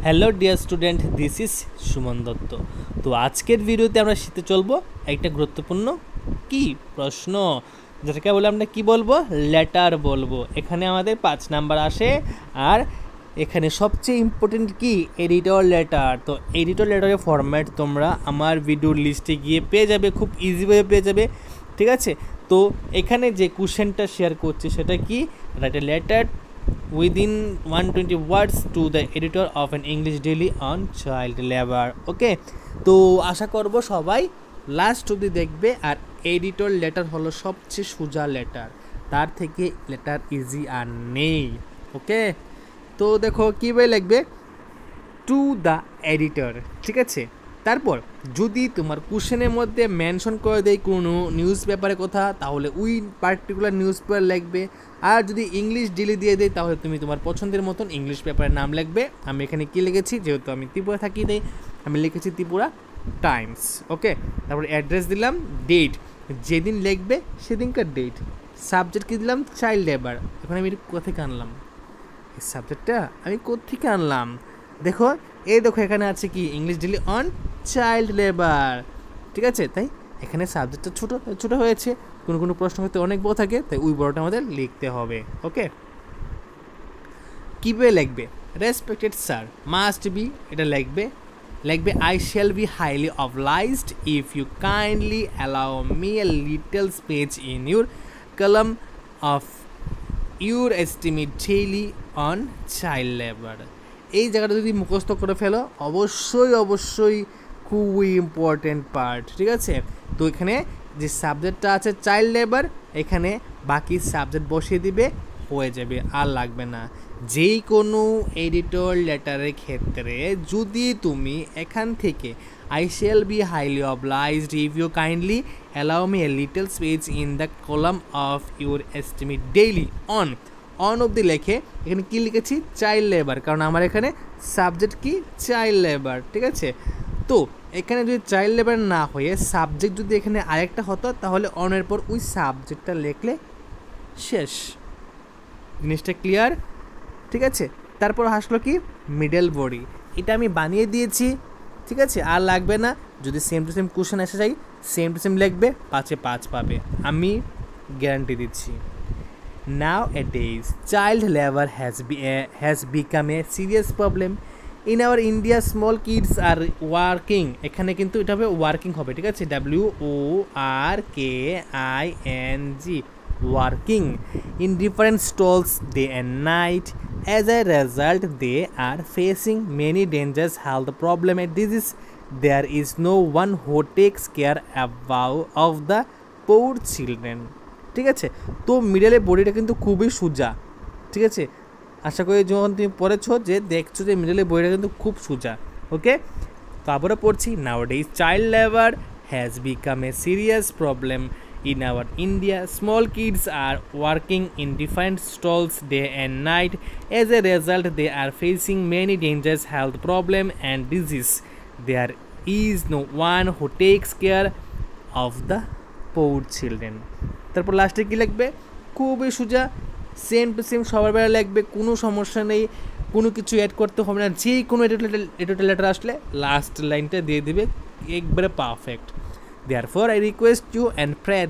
Hello dear student, this is Suman Dutta. তো আজকের ভিডিওতে আমরা শিখতে চলবো একটা গুরুত্বপূর্ণ কি প্রশ্ন, যেটাকে বলে আমরা কি বলবো, লেটার বলবো। এখানে আমাদের 5 নাম্বার আসে, আর এখানে সবচেয়ে ইম্পর্টেন্ট কি এডিটর লেটার। তো এডিটর লেটারের ফরম্যাট তোমরা আমার ভিডিওর লিস্টে গিয়ে পেয়ে যাবে, খুব ইজিভাবে পেয়ে যাবে, ঠিক আছে। তো এখানে যে কোশ্চেনটা শেয়ার করছি সেটা কি, write a letter within 120 words to the editor of an English daily on child labor. ওকে, তো আশা করব সবাই লাস্ট অবধি দেখবে। আর এডিটর লেটার হলো সবচেয়ে সোজা লেটার, তার থেকে লেটার ইজি আর নেই। ওকে, তো দেখো কীভাবে লিখবে, টু দ্য এডিটর, ঠিক আছে। তারপর যদি তোমার কোশ্চেনের মধ্যে মেনশন করে দেয় কোনো নিউজ পেপারের কথা, তাহলে ওই পার্টিকুলার নিউজ পেপার লিখবে। আর যদি ইংলিশ ডেলি দিয়ে দেয়, তাহলে তুমি তোমার পছন্দের মতন ইংলিশ পেপারের নাম লিখবে। আমি এখানে কী লিখেছি, যেহেতু আমি ত্রিপুরা থাকি তাই আমি লিখেছি ত্রিপুরা টাইমস। ওকে, তারপর অ্যাড্রেস দিলাম, ডেট, যেদিন লিখবে সেদিনকার ডেট, সাবজেক্ট কী দিলাম, চাইল্ড লেবার। এখন আমি কোথেকে আনলাম এই সাবজেক্টটা, আমি কোথেকে আনলাম, দেখো এই দেখো এখানে আছে কি, English daily on child labour, ঠিক আছে। তাই এখানে সাবজেক্টটা ছোটো ছোটো হয়েছে, কোনো প্রশ্ন হয়তো অনেক বড় থাকে, তাই ওই বড়টা আমাদের লিখতে হবে। ওকে, কীভাবে লিখবে, রেসপেক্টেড স্যার মাস্ট বি, এটা লিখবে I shall be highly obliged if you kindly allow me a little space in your column of your esteemed daily on child labour. এই জায়গাটা যদি মুখস্থ করে ফেলো, অবশ্যই খুবই ইম্পর্টেন্ট পার্ট, ঠিক আছে। তো এখানে যে সাবজেক্টটা আছে চাইল্ড লেবার, এখানে বাকি সাবজেক্ট বসিয়ে দিবে, হয়ে যাবে, আর লাগবে না। যেই কোনো এডিটর লেটারের ক্ষেত্রে যদি তুমি এখান থেকে I shall be highly obliged if you kindly allow me a little space in the column of your esteemed daily on অবধি লেখে, এখানে কি লিখেছি, চাইল্ড লেবার, কারণ আমার এখানে সাবজেক্ট কি, চাইল্ড লেবার, ঠিক আছে। তো এখানে যদি চাইল্ড লেবার না হয়ে সাবজেক্ট যদি এখানে আরেকটা হতো, তাহলে অনের পর ওই সাবজেক্টটা লিখলে শেষ, জিনিসটা ক্লিয়ার, ঠিক আছে। তারপর আসলো কি, মিডল বডি, এটা আমি বানিয়ে দিয়েছি, ঠিক আছে, আর লাগবে না। যদি সেম টু সেম কোশ্চেন এসে যায়, সেম টু সেম লিখবে, 5-এ 5 পাবে, আমি গ্যারান্টি দিচ্ছি। Nowadays, child labor has become a serious problem. In our India, small kids are working. এখানে কিন্তু এটা হবে ওয়ার্কিং হবে, ঠিক আছে, WORKING, working in different stalls day and night. As a result, they are facing many dangerous health problems and disease. There is no one who takes care of the poor children. ঠিক আছে, তো মিডলের বডিটা কিন্তু খুবই সোজা, ঠিক আছে। আশা করি যখন তুমি পড়েছো যে দেখছো যে মিডলের বডিটা কিন্তু খুব সোজা। ওকে, তো আবারও পড়ছি, nowadays child labour has become a serious problem in our India. Small kids are working in different stalls day and night. As a result they are facing many dangerous health problem and disease. There is no one who takes care of the poor children. তারপর লাস্টে কী লিখবে, খুবই সোজা, same to same সবার বেলা লিখবে, কোনো সমস্যা নেই, কোনো কিছু অ্যাড করতে হবে না। যে কোনো এডিটর লেটার আসলে লাস্ট লাইনটা দিয়ে দিবে, একবারে perfect. Therefore I request you and pray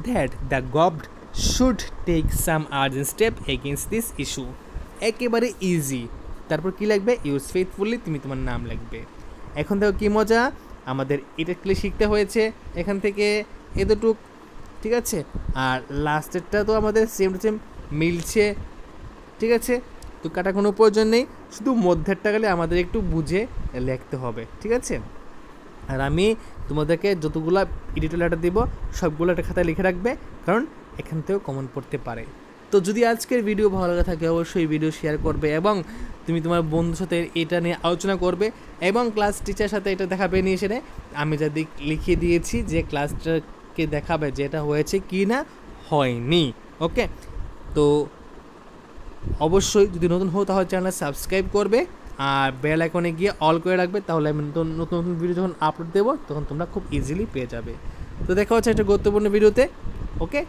that the government should take some urgent step against this issue. একেবারে ইজি। তারপর কী লিখবে, ইউজ ফেথফুলি, তুমি তোমার নাম লিখবে। এখন দেখো কী মজা, আমাদের এটা ক্লিয়ার শিখতে হয়েছে এখান থেকে এতটুক, ঠিক আছে। আর লাস্টেরটা তো আমাদের সেম টু সেম মিলছে, ঠিক আছে, তো কাটা কোনো প্রয়োজন নেই, শুধু মধ্যেরটা গেলে আমাদের একটু বুঝে লিখতে হবে, ঠিক আছে। আর আমি তোমাদেরকে যতগুলো এডিটর লেটার দিব সবগুলো একটা খাতায় লিখে রাখবে, কারণ এখান থেকেও কমন পড়তে পারে। তো যদি আজকের ভিডিও ভালো লাগে থাকে, অবশ্যই ভিডিও শেয়ার করবে এবং তুমি তোমার বন্ধুর সাথে এটা নিয়ে আলোচনা করবে এবং ক্লাস টিচারের সাথে এটা দেখাবে নিয়ে এসে। আমি যা লিখিয়ে দিয়েছি যে ক্লাসটাকে দেখাবে যে এটা হয়েছে কি না হয়নি। ওকে, তো অবশ্যই যদি নতুন হও তাহলে চ্যানেল সাবস্ক্রাইব করবে আর বেল আইকনে গিয়ে অল করে রাখবে, তাহলে আমি নতুন ভিডিও যখন আপলোড দেবো তখন তোমরা খুব ইজিলি পেয়ে যাবে। তো দেখা হচ্ছে একটা গুরুত্বপূর্ণ ভিডিওতে। ওকে।